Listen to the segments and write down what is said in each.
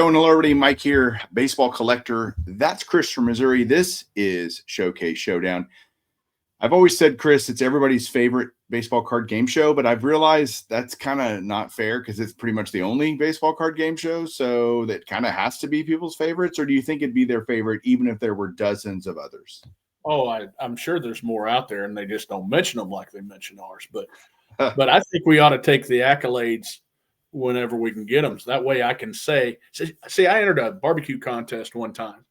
Joe and hello, everybody. Mike here, baseball collector. That's Chris from Missouri. This is Showcase Showdown. I've always said, Chris, it's everybody's favorite baseball card game show, but I've realized that's kind of not fair because it's pretty much the only baseball card game show. So that kind of has to be people's favorites. Or do you think it'd be their favorite even if there were dozens of others? Oh, I'm sure there's more out there, and they just don't mention them like they mention ours. But I think we ought to take the accolades whenever we can get them. So that way I can say, see, I entered a barbecue contest one time,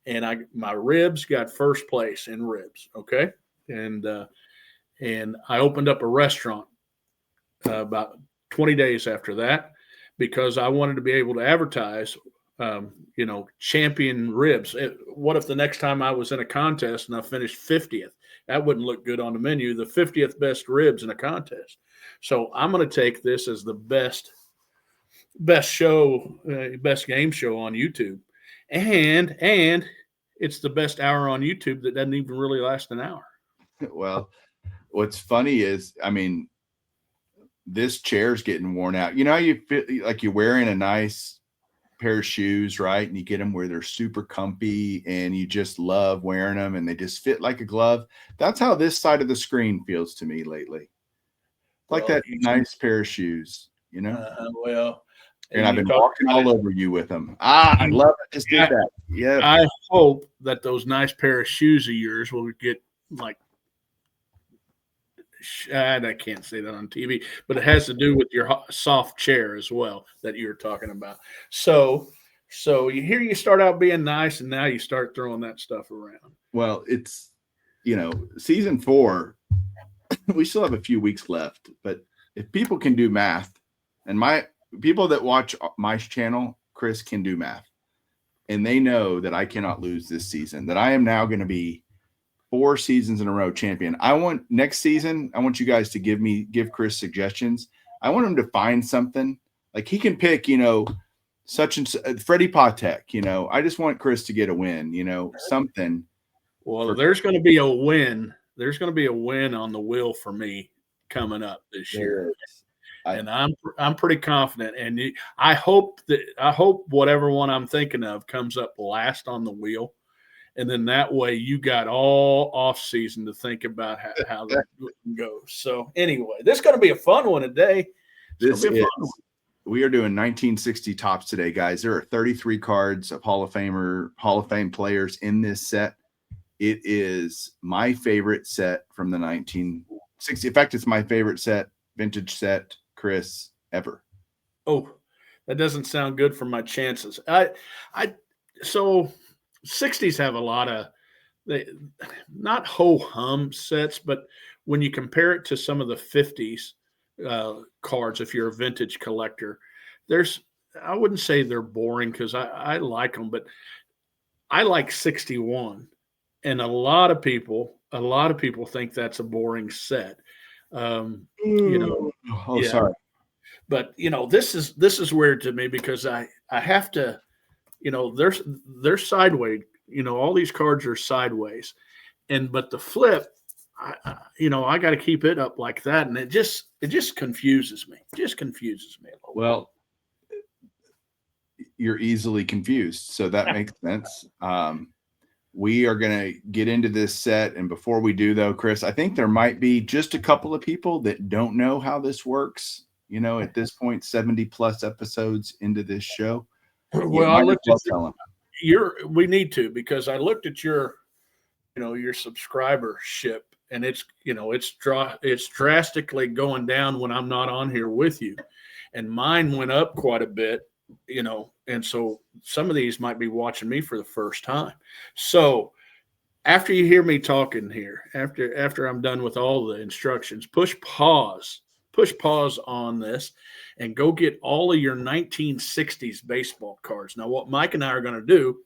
and my ribs got first place in ribs. Okay. And I opened up a restaurant about 20 days after that because I wanted to be able to advertise, champion ribs. What if the next time I was in a contest and I finished 50th? That wouldn't look good on the menu, the 50th best ribs in a contest. So I'm going to take this as the best show, best game show on YouTube. And it's the best hour on YouTube that doesn't even really last an hour. Well, what's funny is, this chair's getting worn out. You know, you feel like you're wearing a nice pair of shoes, right? And you get them where they're super comfy and you just love wearing them and they just fit like a glove. That's how this side of the screen feels to me lately. Like that nice pair of shoes, you know? And I've been walking all over you with them. I love it. Just did that. Yeah. I hope that those nice pair of shoes of yours will get like, I can't say that on TV, but it has to do with your soft chair as well that you're talking about. So you start out being nice, and now you start throwing that stuff around. Well, it's, season 4, we still have a few weeks left, but if people can do math, and my people that watch my channel, Chris, can do math, and they know that I cannot lose this season, that I am now going to be 4 seasons in a row champion. Next season, I want you guys to give Chris suggestions. I want him to find something like he can pick, such and Freddie Patek, I just want Chris to get a win, something. Well, there's going to be a win. There's going to be a win on the wheel for me coming up this year. And I'm pretty confident. And I hope whatever one I'm thinking of comes up last on the wheel. And then that way you got all off season to think about how that goes. So anyway, this is going to be a fun one today. We are doing 1960 tops today, guys. There are 33 cards of Hall of Fame players in this set. It is my favorite set from the 1960. In fact, it's my favorite vintage set, Chris, ever. Oh, that doesn't sound good for my chances. So 60s have a lot of not ho-hum sets, but when you compare it to some of the 50s cards, if you're a vintage collector, I wouldn't say they're boring because I like them, but I like 61, and a lot of people think that's a boring set. Sorry, but this is weird to me because I have to. They're sideways. All these cards are sideways, but the flip, I got to keep it up like that, and it just confuses me. A little. Well, you're easily confused, so that makes sense. We are going to get into this set, and before we do, though, Chris, I think there might be just a couple of people that don't know how this works. At this point, 70 plus episodes into this show. Well, I looked at we need to, because I looked at your subscribership, and it's drastically going down when I'm not on here with you, and mine went up quite a bit, and so some of these might be watching me for the first time. So after you hear me talking here, after I'm done with all the instructions, push pause on this and go get all of your 1960s baseball cards. Now, what Mike and I are going to do,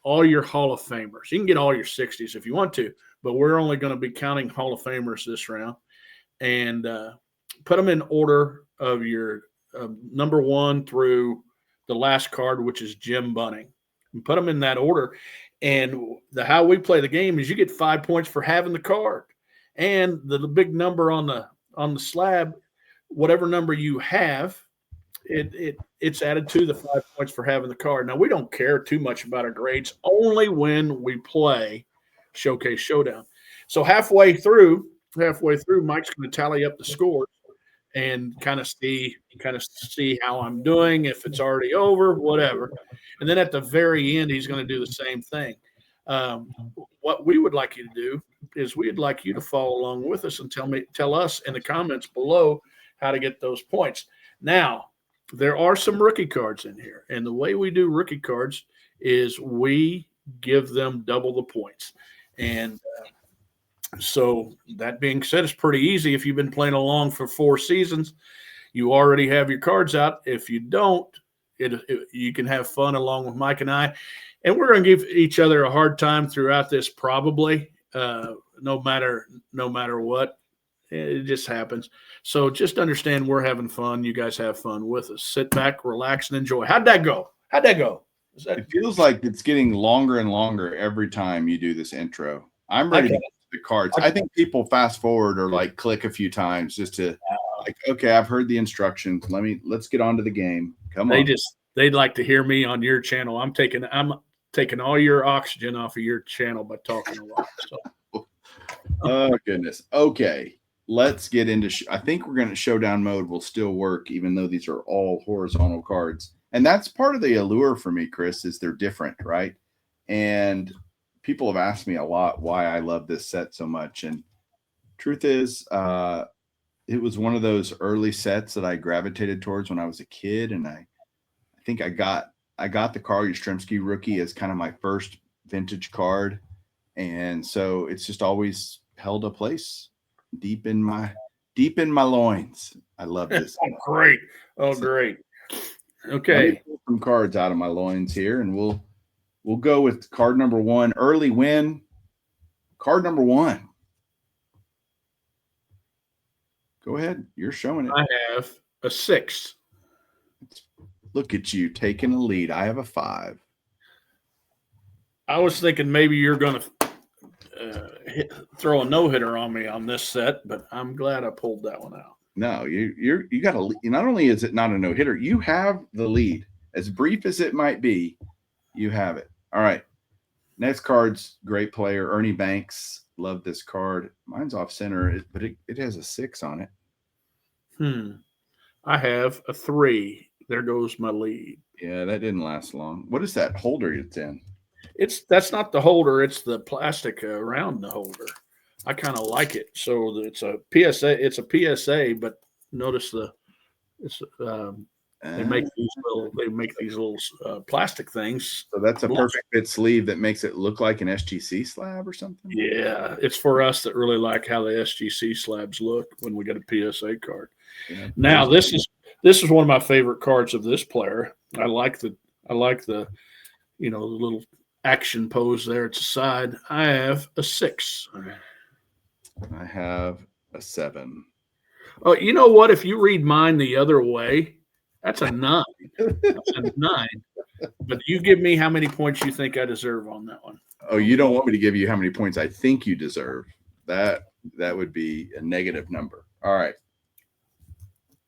all your Hall of Famers. You can get all your 60s if you want to, but we're only going to be counting Hall of Famers this round, and put them in order of your number 1 through the last card, which is Jim Bunning. And put them in that order. And how we play the game is you get 5 points for having the card, and the big number on the slab, whatever number you have, it's added to the 5 points for having the card. Now we don't care too much about our grades, only when we play Showcase Showdown. So halfway through, Mike's going to tally up the scores and kind of see how I'm doing, if it's already over, whatever. And then at the very end, he's going to do the same thing. What we would like you to do is we'd like you to follow along with us and tell us in the comments below how to get those points. Now, there are some rookie cards in here, and the way we do rookie cards is we give them double the points. And so that being said, it's pretty easy. If you've been playing along for 4 seasons, you already have your cards out. If you don't, you can have fun along with Mike and I. And we're going to give each other a hard time throughout this, probably, no matter what. It just happens. So just understand we're having fun. You guys have fun with us. Sit back, relax, and enjoy. How'd that go? It feels like it's getting longer and longer every time you do this intro. I'm ready to get to the cards. I think people fast forward or like click a few times just to like, okay, I've heard the instructions. Let's get on to the game. Come on. They'd like to hear me on your channel. I'm taking all your oxygen off of your channel by talking a lot. So. Oh goodness. Okay. Let's get into I think we're going to Showdown mode will still work, even though these are all horizontal cards. And that's part of the allure for me, Chris, is they're different, right? And people have asked me a lot why I love this set so much. And truth is, it was one of those early sets that I gravitated towards when I was a kid. And I think I got the Carl Yastrzemski rookie as kind of my first vintage card. And so it's just always held a place deep in my loins. I love this. Great. Great. Okay. Let me pull some cards out of my loins here, and we'll go with card number 1. Early win. Card number 1. Go ahead. You're showing it. I have a 6. Look at you taking a lead. I have a 5. I was thinking maybe you're going to throw a no-hitter on me on this set, but I'm glad I pulled that one out. No, you got to. Not only is it not a no-hitter, you have the lead. As brief as it might be, you have it. All right. Next card's great player, Ernie Banks. Love this card. Mine's off center, but it has a 6 on it. I have a 3. There goes my lead. Yeah, that didn't last long. What is that holder it's in? That's not the holder. It's the plastic around the holder. I kind of like it. So it's a PSA. It's a PSA, but notice they make these little plastic things. So that's a perfect fit sleeve that makes it look like an SGC slab or something. Yeah, it's for us that really like how the SGC slabs look when we get a PSA card. Yeah, now this is one of my favorite cards of this player. I like the the little action pose there at the side. I have a 6. I have a 7. Oh, you know what? If you read mine the other way, that's a 9. That's a 9. But you give me how many points you think I deserve on that one. Oh, you don't want me to give you how many points I think you deserve. That would be a negative number. All right.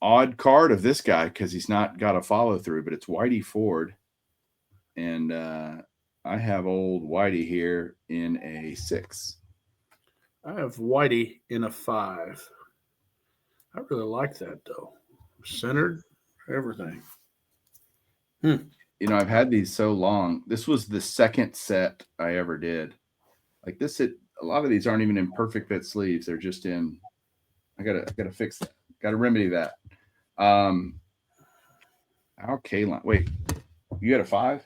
Odd card of this guy because he's not got a follow through, but it's Whitey Ford. And I have old Whitey here in a 6. I have Whitey in a 5. I really like that, though. Centered, everything. I've had these so long. This was the second set I ever did. Like this, a lot of these aren't even in perfect fit sleeves. They're just in. I gotta fix that. Gotta remedy that. Al Kaline. Wait, you got a 5?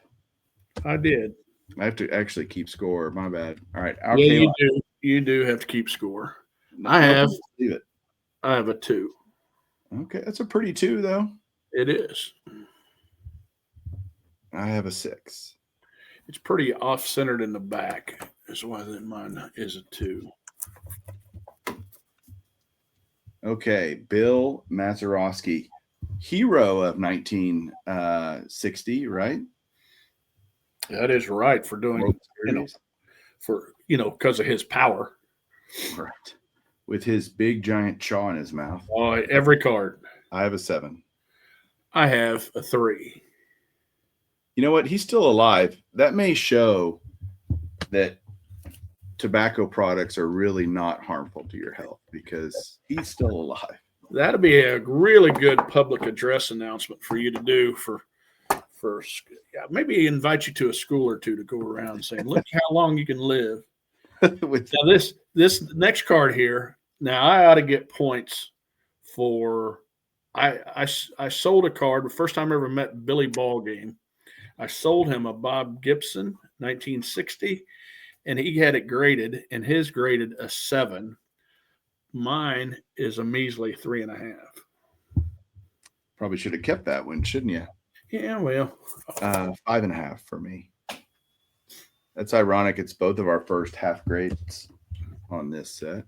I did. I have to actually keep score. My bad. All right. Al Kaline. You do. You do have to keep score. I have a 2. Okay, that's a pretty 2, though. It is. I have a 6. It's pretty off-centered in the back. That's why mine is a 2. Okay, Bill Mazeroski, hero of 1960, right? That is right for doing, because of his power. Right. With his big giant chaw in his mouth. Every card. I have a 7. I have a 3. You know what? He's still alive. That may show that tobacco products are really not harmful to your health because he's still alive. That'll be a really good public address announcement for you to do for yeah, maybe invite you to a school or two to go around saying, "Look how long you can live." With Now this next card here. Now I ought to get points for. I sold a card the first time I ever met Billy Ballgame. I sold him a Bob Gibson 1960, and he had it graded, and his graded a 7. Mine is a measly 3.5. probably should have kept that one, shouldn't you? Yeah, well, 5.5 for me. That's ironic. It's both of our first half grades on this set.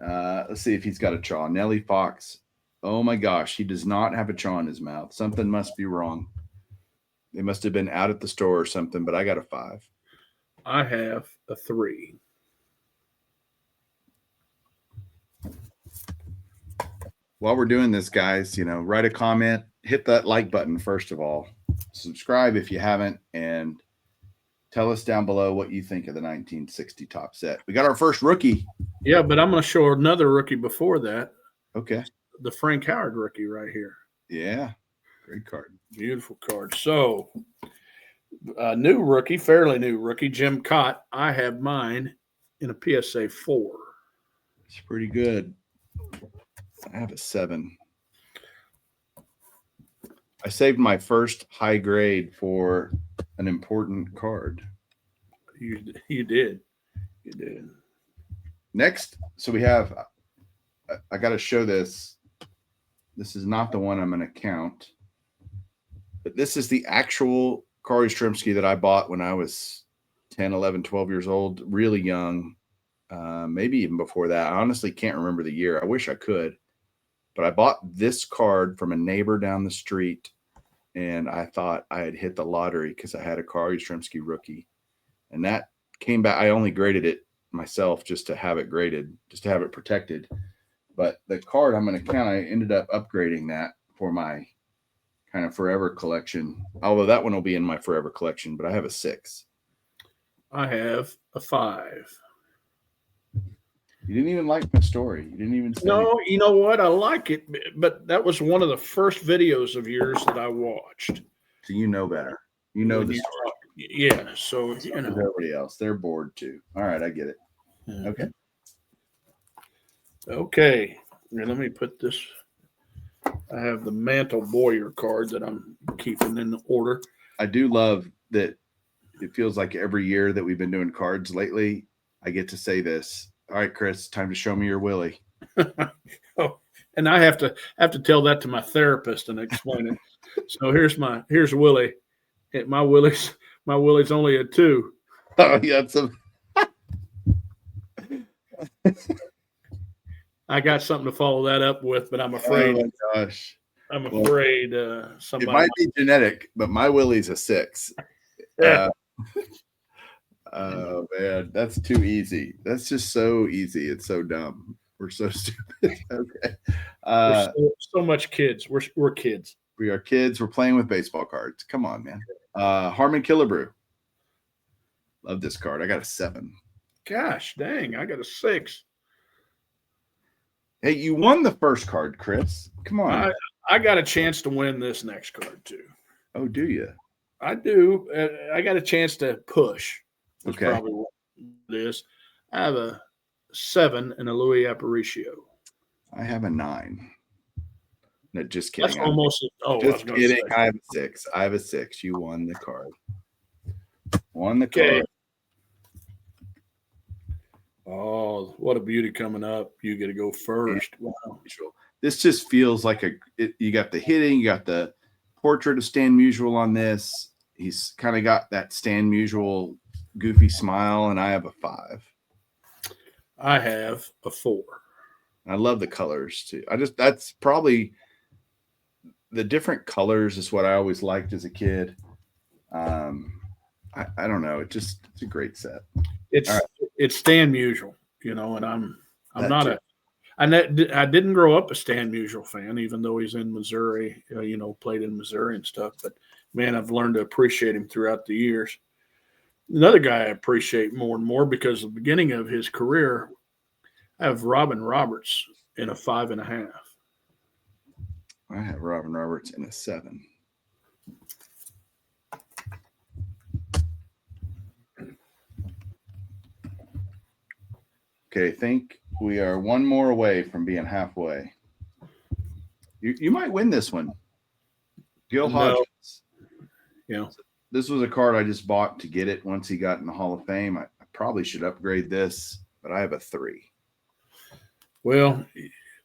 Let's see if he's got a chaw. Nellie Fox. Oh my gosh, he does not have a chaw in his mouth. Something must be wrong. They must have been out at the store or something, but I got a 5. I have a 3. While we're doing this, guys, write a comment, hit that like button first of all, subscribe if you haven't, and tell us down below what you think of the 1960 top set. We got our first rookie. Yeah, but I'm going to show another rookie before that. Okay. The Frank Howard rookie right here. Yeah. Great card. Beautiful card. So, new rookie, fairly new rookie, Jim Cott. I have mine in a PSA 4. It's pretty good. I have a 7. I saved my first high grade for an important card. You did. You did. Next, so we have, I got to show this. This is not the one I'm going to count, but this is the actual Carl Yastrzemski that I bought when I was 10, 11, 12 years old, really young, maybe even before that. I honestly can't remember the year. I wish I could, but I bought this card from a neighbor down the street, and I thought I had hit the lottery because I had a Carl Yastrzemski rookie, and that came back. I only graded it myself just to have it graded, just to have it protected. But the card I'm going to count, I ended up upgrading that for my kind of forever collection. Although that one will be in my forever collection, but I have a 6. I have a 5. You didn't even like my story. You didn't even say No, anything. you know what? I like it, but that was one of the first videos of yours that I watched. So you know better. You know the story. Yeah, so As everybody else, they're bored too. All right, I get it. Okay. Okay. Now let me put this. I have the Mantle Boyer card that I'm keeping in order. I do love that it feels like every year that we've been doing cards lately, I get to say this. All right, Chris, time to show me your Willie. Oh, and I have to tell that to my therapist and explain it. So here's Willie. My Willie's only a 2. Oh, yeah, some. I got something to follow that up with, but I'm afraid. Oh my gosh. I'm afraid somebody. It might be genetic, but my Willie's a 6. Oh man, that's too easy. That's just so easy. It's so dumb. We're so stupid. Okay. We're so much kids. We're kids. We are kids. We're playing with baseball cards. Come on, man. Harmon Killebrew. Love this card. I got a 7. Gosh, dang! I got a 6. Hey, you won the first card, Chris. Come on. I got a chance to win this next card too. Oh, do you? I do. I got a chance to push. That's Okay. probably what it is. I have a 7 and a Louis Aparicio. I have a 9. No, just kidding. That's almost. Just kidding. I have a 6. I have a 6. You won the card. Won the card. Oh, what a beauty coming up. You get to go first. Wow. This just feels like you got the hitting, you got the portrait of Stan Musial on this. He's kind of got that Stan Musial goofy smile, and I have a 5. I have a 4. I love the colors too. That's probably the different colors is what I always liked as a kid. I don't know. It's a great set. It's Stan Musial, and I'm I didn't grow up a Stan Musial fan, even though he's in Missouri, played in Missouri and stuff. But man, I've learned to appreciate him throughout the years. Another guy I appreciate more and more because the beginning of his career, I have Robin Roberts in a 5.5. I have Robin Roberts in a 7. Okay, I think we are one more away from being halfway. You might win this one. Gil Hodges. Yeah. This was a card I just bought to get it once he got in the Hall of Fame. I probably should upgrade this, but I have a 3. Well,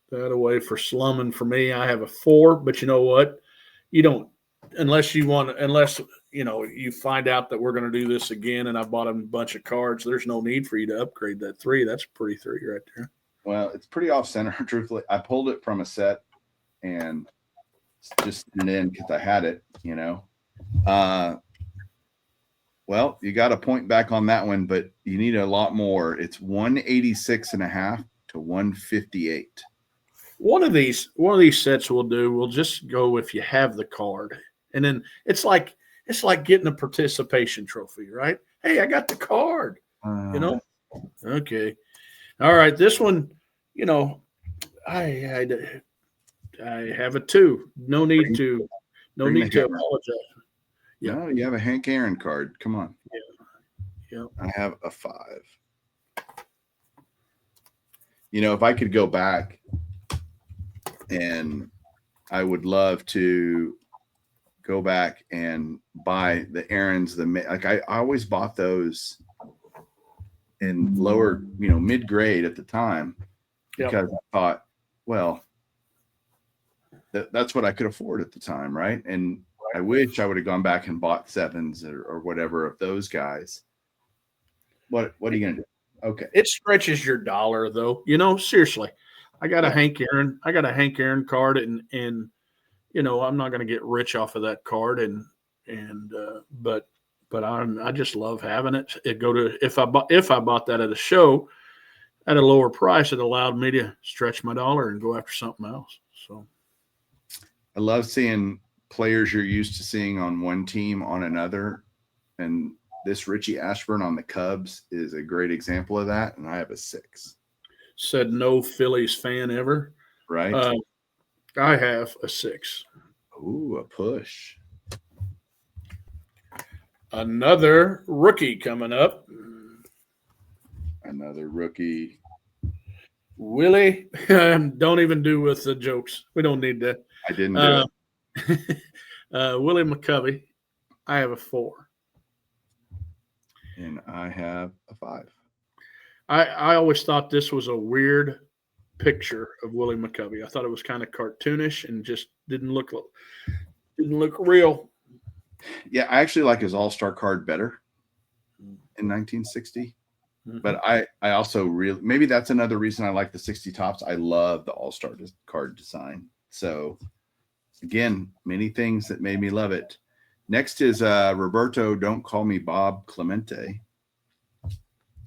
that away for slumming for me. I have a 4, but you know what? You don't unless you find out that we're going to do this again and I bought a bunch of cards, there's no need for you to upgrade that 3. That's a pretty 3 right there. Well, it's pretty off center, truthfully. I pulled it from a set and just sent it in because I had it, Well, you got a point back on that one, but you need a lot more. It's 186.5 to 158. One of these sets we'll just go if you have the card. And then it's like getting a participation trophy, right? Hey, I got the card. Okay. All right. This one, I have a 2. No need to apologize. Yeah. No, you have a Hank Aaron card. Come on. Yeah. I have a 5. If I could go back, and I would love to go back and buy the Aarons, I always bought those in lower, mid grade at the time because I thought, well, that's what I could afford at the time, right? And I wish I would have gone back and bought 7s or whatever of those guys. What are you gonna do? Okay, it stretches your dollar though. Seriously, I got a Hank Aaron card, and I'm not going to get rich off of that card, but I just love having it. If I bought that at a show at a lower price, it allowed me to stretch my dollar and go after something else. So I love seeing players you're used to seeing on one team on another, and this Richie Ashburn on the Cubs is a great example of that, and I have a 6. Said no Phillies fan ever. Right. I have a 6. Ooh, a push. Another rookie coming up. Another rookie. Willie, don't even do with the jokes. We don't need that. I didn't do it. Willie McCovey, I have a 4. And I have a 5. I always thought this was a weird picture of Willie McCovey. I thought it was kind of cartoonish and just didn't look real. Yeah, I actually like his All-Star card better in 1960. Mm-hmm. But I also maybe that's another reason I like the 60 Topps. I love the All-Star card design. So again, many things that made me love it. Next is Roberto Don't Call Me Bob Clemente.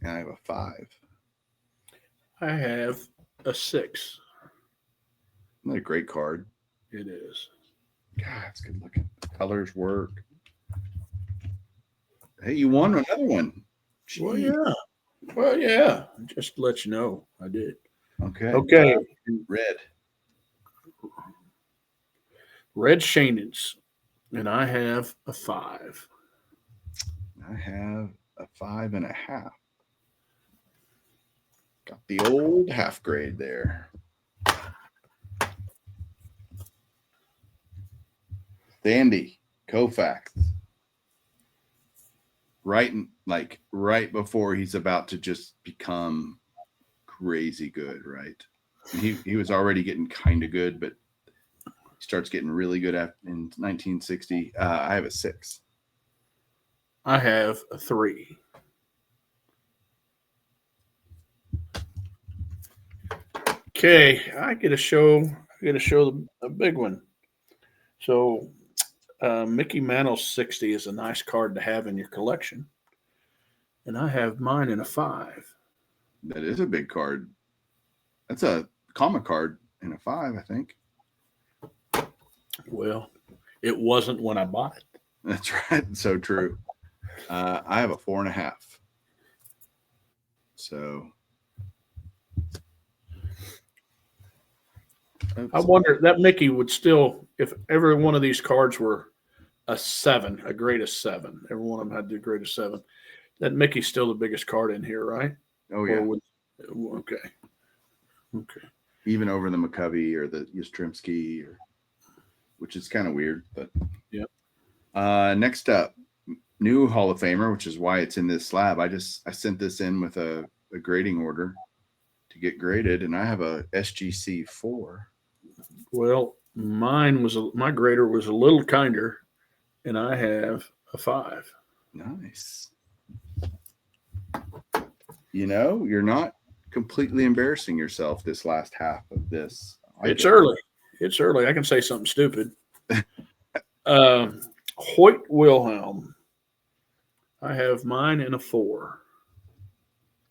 And I have a 5. I have a 6. Not a great card. It is. God, it's good looking. The colors work. Hey, you won another one. Jeez. Well, yeah. Just to let you know, I did. Okay. Red Shannons. And I have a 5. I have a 5.5. Got the old half grade there. Sandy Koufax. Right before he's about to just become crazy good, right? And he was already getting kind of good, but he starts getting really good in 1960. I have a 6. I have a 3. Okay, I get to show the big one. So Mickey Mantle's 60 is a nice card to have in your collection. And I have mine in a 5. That is a big card. That's a comic card in a 5, I think. Well, it wasn't when I bought it. That's right. So true. I have a 4.5. So I wonder that Mickey would still, if every one of these cards were a 7, a greatest 7, every one of them had the greatest 7. That Mickey's still the biggest card in here, right? Oh yeah. Okay. Even over the McCovey or the Yastrzemski, which is kind of weird, but yeah. Next up, new Hall of Famer, which is why it's in this slab. I sent this in with a grading order to get graded, and I have a SGC 4. Well, my grader was a little kinder, and I have a 5. Nice. You're not completely embarrassing yourself this last half of this. It's early. It's early. I can say something stupid. Hoyt Wilhelm. I have mine in a 4.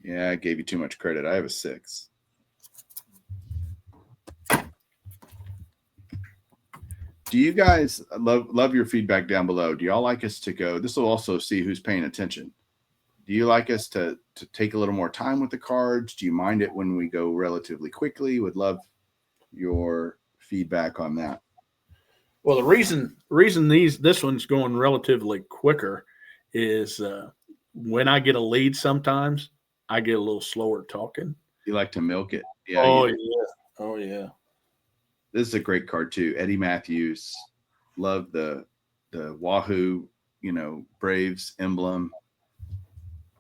Yeah, I gave you too much credit. I have a 6. Do you guys love your feedback down below? Do y'all like us to go? This will also see who's paying attention. Do you like us to take a little more time with the cards? Do you mind it when we go relatively quickly? Would love your feedback on that. Well, the reason this one's going relatively quicker is when I get a lead, sometimes I get a little slower talking. You like to milk it. Yeah. Oh yeah. This is a great card too. Eddie Matthews. Love the Wahoo, Braves emblem.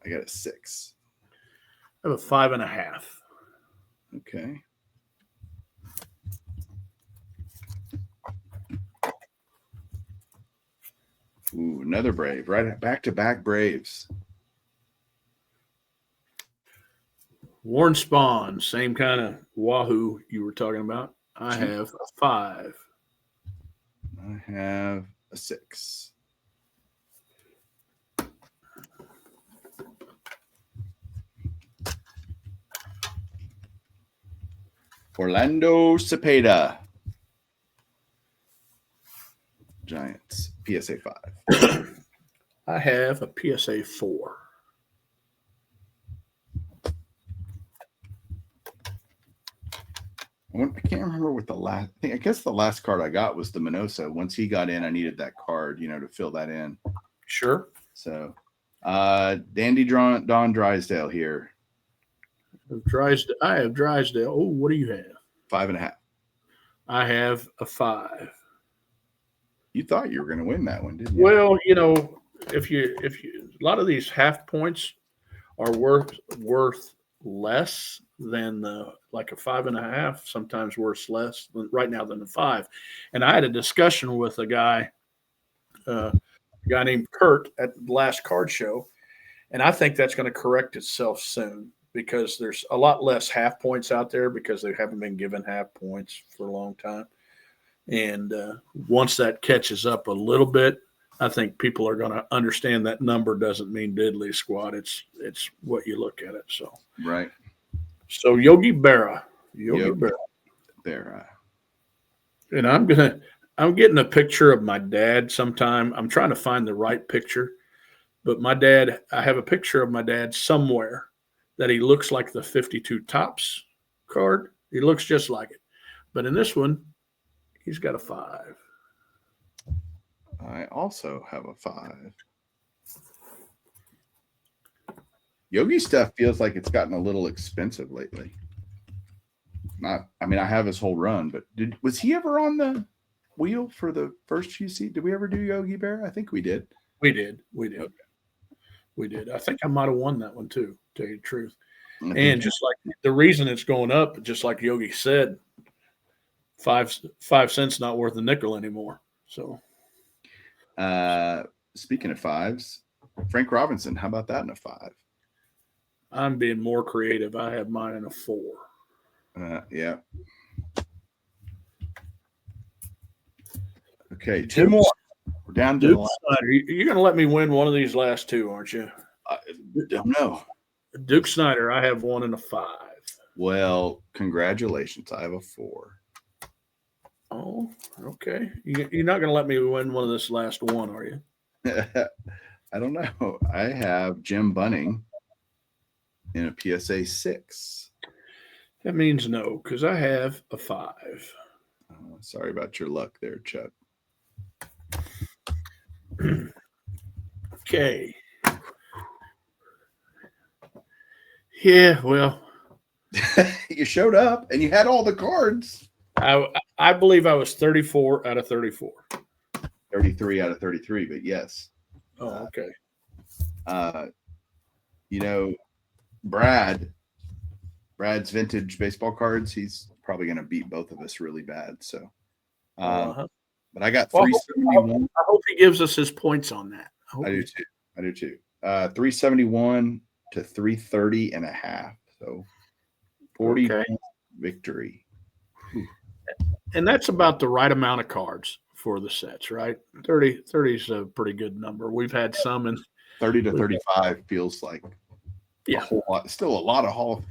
I got a 6. I have a 5.5. Okay. Ooh, another Brave. Right back to back Braves. Warren Spahn, same kind of Wahoo you were talking about. I have a 5. I have a 6. Orlando Cepeda. Giants. PSA 5. I have a PSA 4. I can't remember what I guess the last card I got was the Minoso. Once he got in, I needed that card, to fill that in. Sure. So, Dandy Don Drysdale here. I have Drysdale. Oh, what do you have? 5.5. I have a 5. You thought you were going to win that one, didn't you? Well, if you a lot of these half points are worth less than like a 5.5, sometimes worth less right now than a 5. And I had a discussion with a guy named Kurt at the last card show, and I think that's going to correct itself soon because there's a lot less half points out there because they haven't been given half points for a long time. And once that catches up a little bit, I think people are going to understand that number doesn't mean diddly squat. It's what you look at it. So right. So Yogi Berra. And I'm getting a picture of my dad sometime. I'm trying to find the right picture, but I have a picture of my dad somewhere that he looks like the 52 Topps card. He looks just like it. But in this one, he's got a 5. I also have a 5. Yogi stuff feels like it's gotten a little expensive lately. I have his whole run, but was he ever on the wheel for the first few seats? Did we ever do Yogi Bear? I think we did. We did. Okay. We did. I think I might have won that one too, to tell you the truth. And just like the reason it's going up, just like Yogi said, 5 cents not worth a nickel anymore. So, speaking of 5s, Frank Robinson, how about that in a 5? I'm being more creative. I have mine in a 4. Yeah. Okay, 2 more. We're down to Duke Snyder. You're going to let me win one of these last 2, aren't you? I don't know. Duke Snyder, I have one in a 5. Well, congratulations. I have a 4. Oh, okay. You're not going to let me win one of this last one, are you? I don't know. I have Jim Bunning in a PSA 6. That means no, because I have a 5. Sorry about your luck there, Chuck. Okay. Yeah, well, You showed up and you had all the cards. I believe I was 34 out of 34. 33 out of 33, but yes. Oh, okay. You know, Brad's vintage baseball cards, he's probably going to beat both of us really bad. So, Uh-huh. but I got Well, 371. I hope he gives us his points on that. I do too. 371 to 330 and a half. So 40 Okay. victory. And that's about the right amount of cards for the sets, right? 30 is a pretty good number. We've had some in 30 to 35 feels like a whole lot. Still a lot of Hall of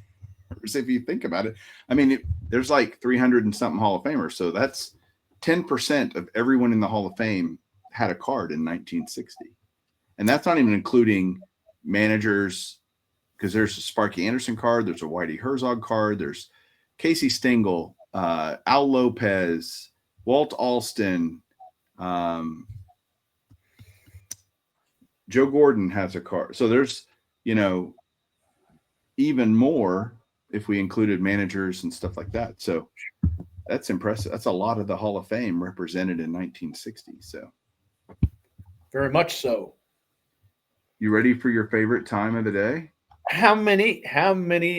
Famers if you think about it. I mean, there's like 300 and something Hall of Famers. So that's 10% of everyone in the Hall of Fame had a card in 1960. And that's not even including managers, because there's a Sparky Anderson card, there's a Whitey Herzog card, there's Casey Stengel, Al Lopez, Walt Alston, Joe Gordon has a card. So there's, even more if we included managers and stuff like that. So that's impressive. That's a lot of the Hall of Fame represented in 1960. So very much so. You ready for your favorite time of the day? How many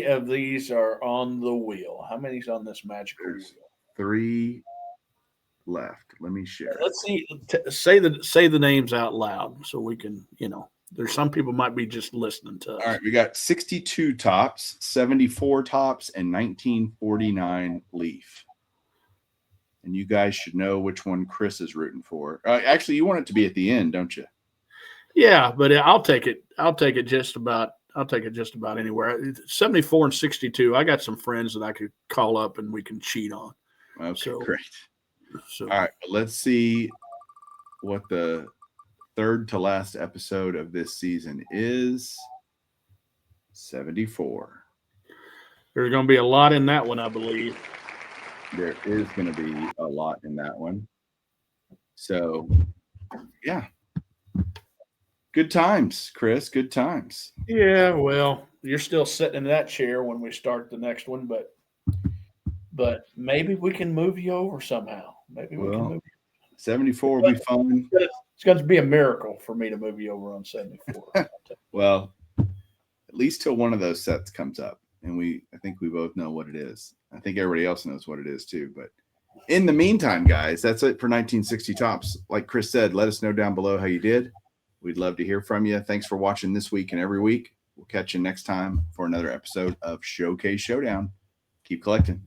of these are on the wheel? How many's on this magical There's wheel? 3 left. Let me share. Let's see. Say the names out loud so we can, there's some people might be just listening to us. All right, we got 62 tops, 74 tops, and 1949 Leaf. And you guys should know which one Chris is rooting for. Actually, you want it to be at the end, don't you? Yeah, but I'll take it. I'll take it just about anywhere. 74 and 62. I got some friends that I could call up and we can cheat on. Okay, great. So, all right, let's see what the third to last episode of this season is. 74. There's going to be a lot in that one, I believe. There is going to be a lot in that one. So, yeah. Good times, Chris. Good times. Yeah, well, you're still sitting in that chair when we start the next one, but maybe we can move you over somehow. Maybe we can move you. 74 will be fun. It's going to be a miracle for me to move you over on 74. Well, at least till one of those sets comes up, and I think we both know what it is. I think everybody else knows what it is too. But in the meantime, guys, that's it for 1960 Tops. Like Chris said, let us know down below how you did. We'd love to hear from you. Thanks for watching this week and every week. We'll catch you next time for another episode of Showcase Showdown. Keep collecting.